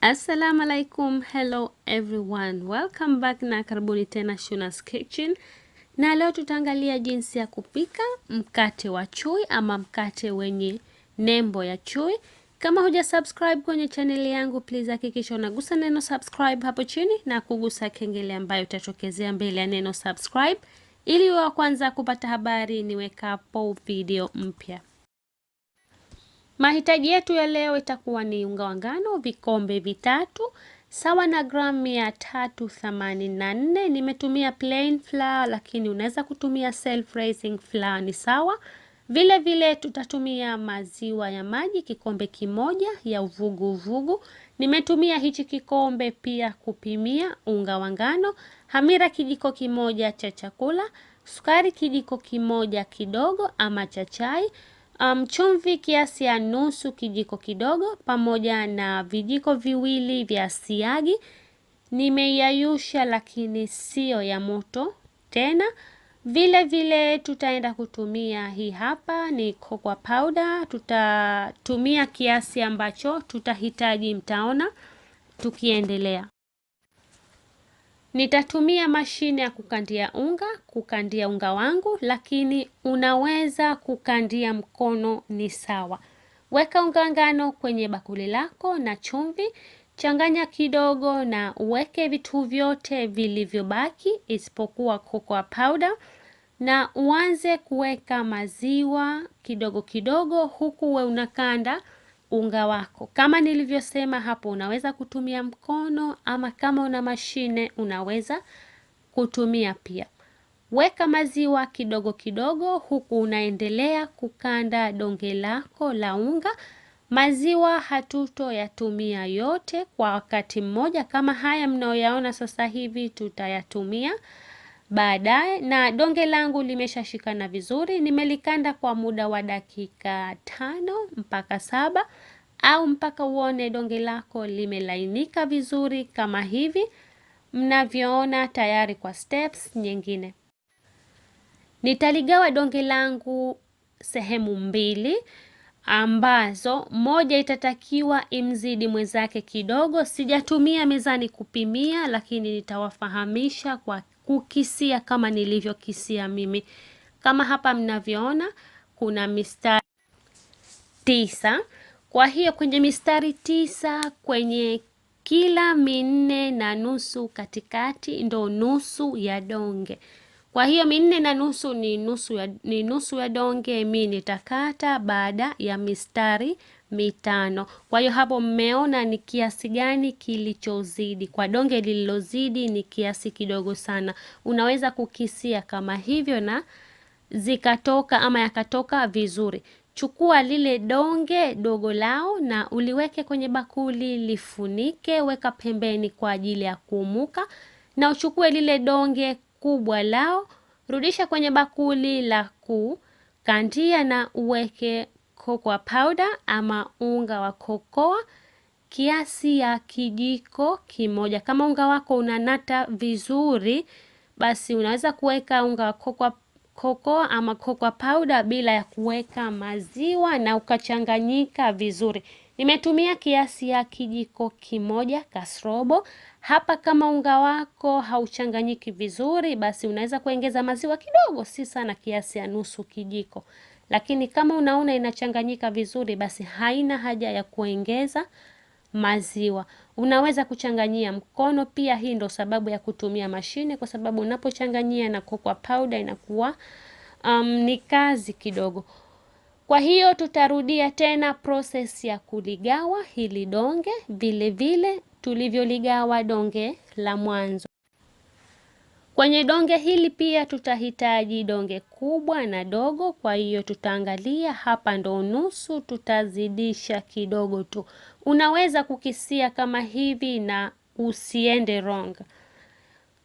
Assalamu alaikum, hello everyone, welcome back na karibuni tena Shuna's Kitchen. Na leo tutaangalia jinsi ya kupika mkate wa chui ama mkate wenye nembo ya chui. Kama huja subscribe kwenye channel yangu, please hakikisha unagusa neno subscribe hapo chini na kugusa kengele ambayo itatokezea mbele ya neno subscribe ili wa kwanza kupata habari niwekapo video mpya. Mahitaji yetu ya leo itakuwa ni unga wa ngano vikombe 3 sawa na gramu 384. Nimetumia plain flour lakini unaweza kutumia self raising flour ni sawa. Vile vile tutatumia maziwa ya maji kikombe kimoja ya uvuguvugu. Nimetumia hichi kikombe pia kupimia unga wa ngano. Amira kijiko kimoja cha chakula, sukari kijiko kimoja kidogo ama cha chai. Chumvi kiasi ya nusu kijiko kidogo pamoja na vijiko viwili vya siagi. Nimeyayusha lakini sio ya moto tena. Vile vile tutaenda kutumia hii hapa ni cocoa powder. Tutatumia kiasi ambacho tutahitaji, mtaona tukiendelea. Nitatumia mashine ya kukandia unga wangu, lakini unaweza kukandia mkono ni sawa. Weka unga ngano kwenye bakuli lako na chumvi, changanya kidogo na uweke vitu vyote vilivyobaki isipokuwa cocoa powder na uanze kuweka maziwa kidogo kidogo huku we unakanda unga wako. Kama nilivyosema hapo, unaweza kutumia mkono ama kama una mashine unaweza kutumia pia. Weka maziwa kidogo kidogo huku unaendelea kukanda donge lako la unga. Maziwa hatutoyatumia yote kwa wakati mmoja, kama haya mnaoyaona sasa hivi tutayatumia baadaye. Na donge langu limeshashikana vizuri, nimelikanda kwa muda wa dakika 5 mpaka 7 au mpaka uone donge lako limelainika vizuri kama hivi mnavyoona, tayari kwa steps nyingine. Nitaligawa donge langu sehemu 2 ambazo moja itatakiwa imzidi mwenzake kidogo. Sijatumia mezani kupimia, lakini nitawafahamisha kwa kukisia kama nilivyokisia mimi. Kama hapa mnavyoona kuna mistari 9. Kwa hiyo kwenye mistari 9 kwenye kila 4.5 katikati ndo nusu ya donge. Kwa hiyo 4.5 ni nusu ya donge. Mimi nitakata baada ya mistari 5. Kwa hiyo hapo mmeona ni kiasi gani kilichozidi. Kwa donge lililozidi ni kiasi kidogo sana. Unaweza kukisia kama hivyo na zikatoka ama yakatoka vizuri. Chukua lile donge dogo lao na uliweke kwenye bakuli, lifunike, weka pembeni kwa ajili ya kuumuka. Na uchukue lile donge kubwa lao, rudisha kwenye bakuli la kukandia na uweke cocoa powder ama unga wa kokoa kiasi ya kijiko kimoja. Kama unga wako unanata vizuri, basi unaweza kuweka unga wa kokoa ama cocoa powder bila ya kuweka maziwa na ukachanganyika vizuri. Nimetumia kiasi ya kijiko kimoja kasrobo. Hapa kama unga wako hauchanganyiki vizuri, basi unaweza kuongeza maziwa kidogo, si sana, kiasi ya nusu kijiko. Lakini kama unaona inachanganyika vizuri, basi haina haja ya kuongeza maziwa. Unaweza kuchanganyia mkono pia, hii ndo sababu ya kutumia mashine, kwa sababu unapochanganyia na cocoa powder inakuwa ni kazi kidogo. Kwa hiyo tutarudia tena process ya kuligawa hili donge vile vile tulivyoligawa donge la mwanzo. Kwenye donge hili pia tutahitaji donge kubwa na dogo, kwa hiyo tutaangalia hapa ndo nusu, tutazidisha kidogo tu. Unaweza kukisia kama hivi na usiende wrong.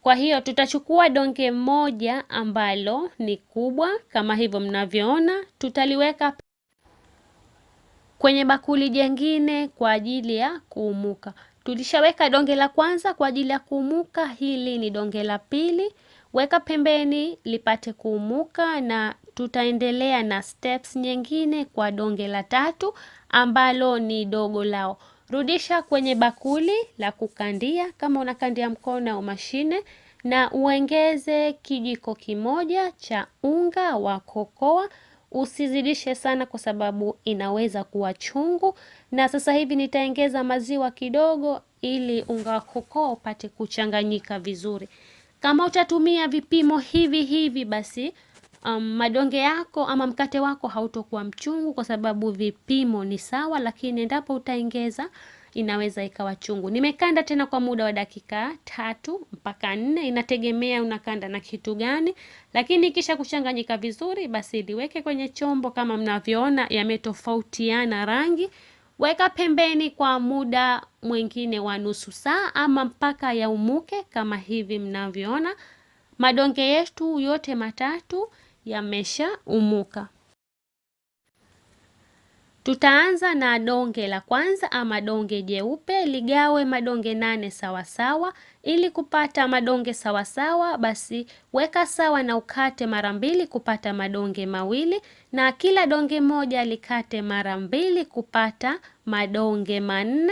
Kwa hiyo tutachukua donge moja ambalo ni kubwa kama hivyo mnavyoona, tutaliweka kwenye bakuli jengine kwa ajili ya kuumuka. Tulishaweka donge la kwanza kwa ajili ya kuumuka, hili ni donge la pili. Weka pembeni lipate kuumuka na tutaendelea na steps nyingine kwa donge la 3 ambalo ni dogo lao. Rudisha kwenye bakuli la kukandia kama unakandia mkono au mashine, na uongeze kijiko kimoja cha unga wa kokoa. Usizidishe sana kwa sababu inaweza kuwa chungu. Na sasa hivi nitaongeza maziwa kidogo ili unga wa kokoa upate kuchanganyika vizuri. Kama utatumia vipimo hivi basi madonge yako ama mkate wako hautokuwa mchungu kwa sababu vipimo ni sawa, lakini endapo utaongeza inaweza ikawa chungu. Nimekanda tena kwa muda wa dakika 3 mpaka 4, inategemea unakanda na kitu gani, lakini kisha kuchanganyika vizuri basi liweke kwenye chombo. Kama mnavyoona yametofautiana rangi, weka pembeni kwa muda mwingine wa nusu saa ama mpaka yaumuke. Kama hivi mnavyoona madonge yetu yote matatu yamesha umuka. Tutaanza na donge la kwanza ama donge jeupe, ligawe madonge 8 sawasawa. Ili kupata madonge sawasawa basi weka sawa na ukate mara 2 kupata madonge mawili, na kila donge moja likate mara 2 kupata madonge 4,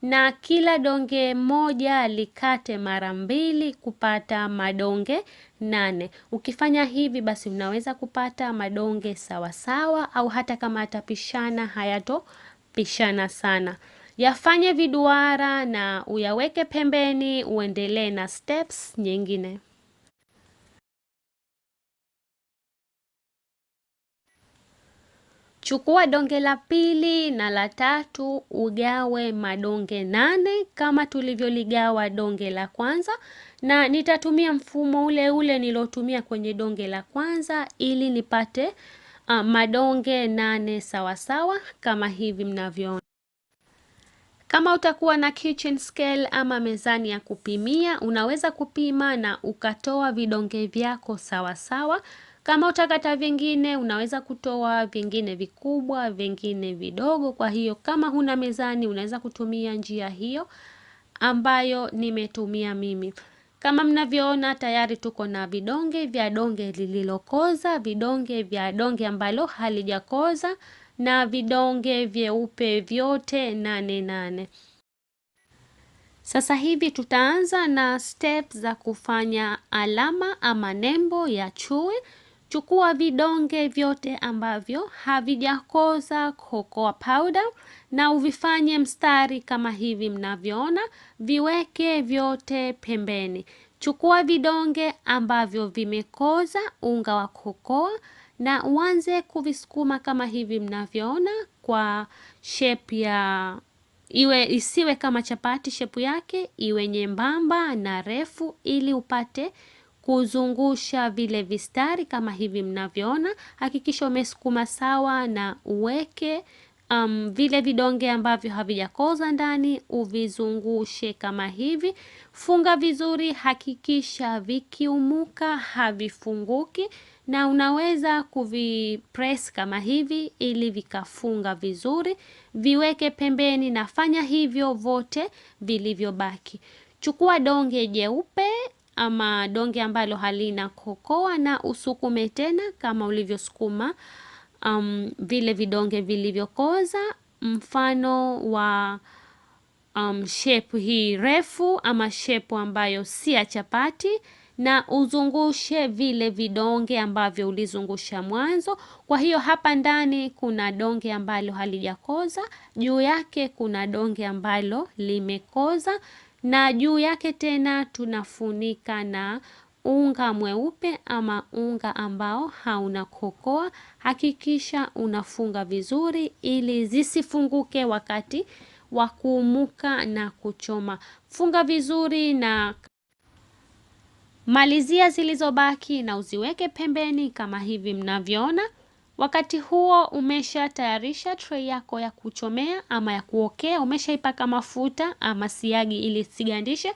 na kila donge moja likate mara 2 kupata madonge 8. Ukifanya hivi basi unaweza kupata madonge sawasawa, au hata kama atapishana hayatopishana sana. Yafanye viduara na uyaweke pembeni, uendelee na steps nyingine. Chukua donge la pili na la tatu ugawe madonge 8 kama tulivyoligawa donge la kwanza, na nitatumia mfumo ule nilotumia kwenye donge la kwanza ili nipate madonge 8 sawasawa kama hivi mnavyoona. Kama utakuwa na kitchen scale ama mezani ya kupimia, unaweza kupima na ukatoa vidonge vyako sawasawa. Kama utakata vingine, unaweza kutoa vingine vikubwa, vingine vidogo. Kwa hiyo kama huna mezani, unaweza kutumia njia hiyo ambayo nimetumia mimi. Kama mnavyoona tayari tuko na vidonge vya donge lililokoza, vidonge vya donge ambalo halijakoza, na vidonge vyeupe vyote 8. Sasa hivi tutaanza na steps za kufanya alama ama nembo ya chui. Chukua vidonge vyote ambavyo havijakoza cocoa powder na uvifanye mstari kama hivi mnavyoona, viweke vyote pembeni. Chukua vidonge ambavyo vimekoza unga wa cocoa na uanze kuvisukuma kama hivi mnavyoona kwa shape ya isiwe kama chapati, shape yake iwe nyembamba na refu ili upate kuzungusha vile vistari kama hivi mnavyoona. Hakikisha umesukuma sawa na uweke vile vidonge ambavyo havijakoza ndani, uvizungushe kama hivi. Funga vizuri, hakikisha vikiumuka havifunguki, na unaweza kuvipress kama hivi ili vikafunga vizuri. Viweke pembeni na fanya hivyo vote vilivyobaki. Chukua donge jeupe ama donge ambalo halina kokoa na usukume tena kama ulivyosukuma vile vidonge vilivyokoza, mfano wa shape hii refu ama shape ambayo si ya chapati, na uzungushe vile vidonge ambavyo ulizungusha mwanzo. Kwa hiyo hapa ndani kuna donge ambalo halijakoza, juu yake kuna donge ambalo limekoza, na juu yake tena tunafunika na unga mweupe ama unga ambao hauna kokoa. Hakikisha unafunga vizuri ili zisifunguke wakati wa kuumuka na kuchoma. Funga vizuri na malizia zilizobaki na uziweke pembeni kama hivi mnavyoona. Wakati huo umesha tayarisha tray yako ya kuchomea ama ya kuokea, umeshaipaka mafuta ama siagi ili sigandishe.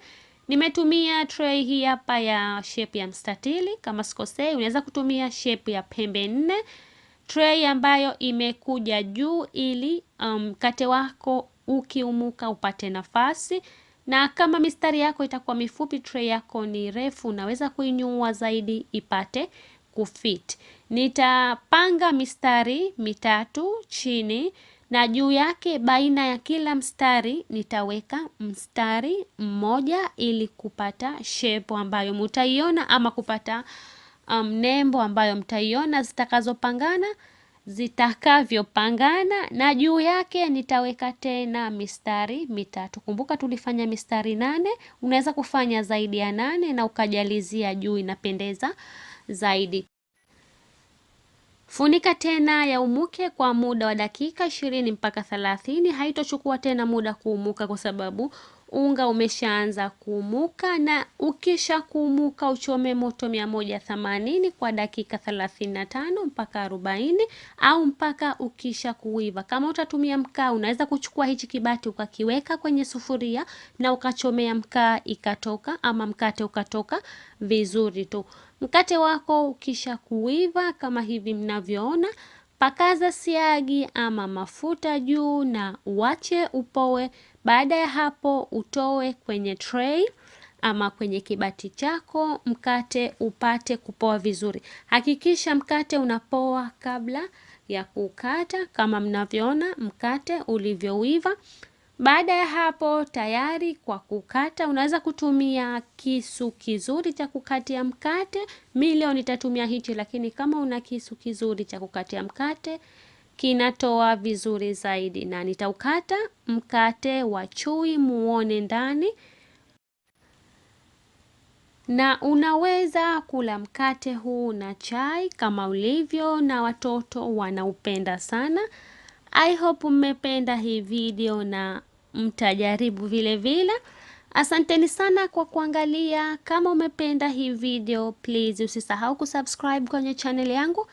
Nimetumia tray hii hapa ya shape ya mstatili, kama sikosei unaweza kutumia shape ya pembe 4. Tray ambayo imekuja juu ili mkate wako ukiumuka upate nafasi, na kama mistari yako itakuwa mifupi, tray yako ni refu, unaweza kuinyua zaidi ipate kufit. Nitapanga mistari mitatu chini na juu yake baina ya kila mstari nitaweka mstari mmoja ili kupata shape ambayo mtaiona, ama kupata nembo ambayo mtaiona zitakavyopangana, na juu yake nitaweka tena mistari mitatu. Kumbuka tulifanya mistari 8, unaweza kufanya zaidi ya 8 na ukajalizia juu, inapendeza zaidi. Funika tena yaumuke kwa muda wa dakika 20 mpaka 30. Haitochukua tena muda kuumuka kwa sababu unga umeshaanza kuumuka, na ukisha kuumuka uchome moto 180 kwa dakika 35 mpaka 40, au mpaka ukisha kuiva. Kama utatumia mkaa, unaweza kuchukua hichi kibati ukakiweka kwenye sufuria na ukachomea mkaa ikatoka, ama mkate ukatoka vizuri tu. Mkate wako ukisha kuiva kama hivi mnavyoona, pakaza siagi ama mafuta juu na uache upoe. Baada ya hapo utoe kwenye tray ama kwenye kibati chako, mkate upate kupoa vizuri. Hakikisha mkate unapoa kabla ya kukata, kama mnavyoona mkate ulivyoiva. Baada ya hapo tayari kwa kukata. Unaweza kutumia kisu kizuri cha kukatia mkate. Mimi leo nitatumia hichi, lakini kama una kisu kizuri cha kukatia mkate kinatoa vizuri zaidi. Na nitaukata mkate wa chui muone ndani. Na unaweza kula mkate huu na chai kama ulivyo, na watoto wanaupenda sana. I hope mmependa hii video na mtajaribu vile vile. Asanteni sana kwa kuangalia. Kama umependa hii video, please usisahau kusubscribe kwenye channel yangu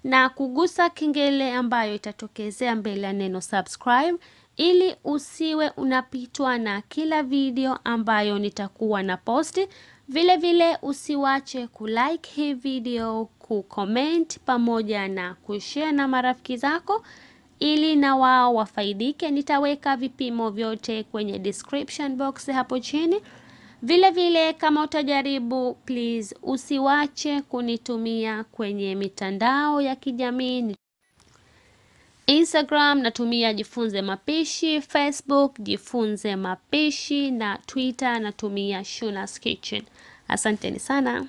na kugusa kengele ambayo itatokezea mbele ya neno subscribe, ili usiwe unapitwa na kila video ambayo nitakuwa na posti. Vile vile usiwache kulike hii video, kucomment pamoja na kushare na marafiki zako ili na wao wafaidike. Nitaweka vipimo vyote kwenye description box hapo chini. Vile vile kama utajaribu, please usiwache kunitumia kwenye mitandao ya kijamii. Instagram natumia jifunze mapishi, Facebook jifunze mapishi, na Twitter natumia Shuna's Kitchen. Asanteni sana.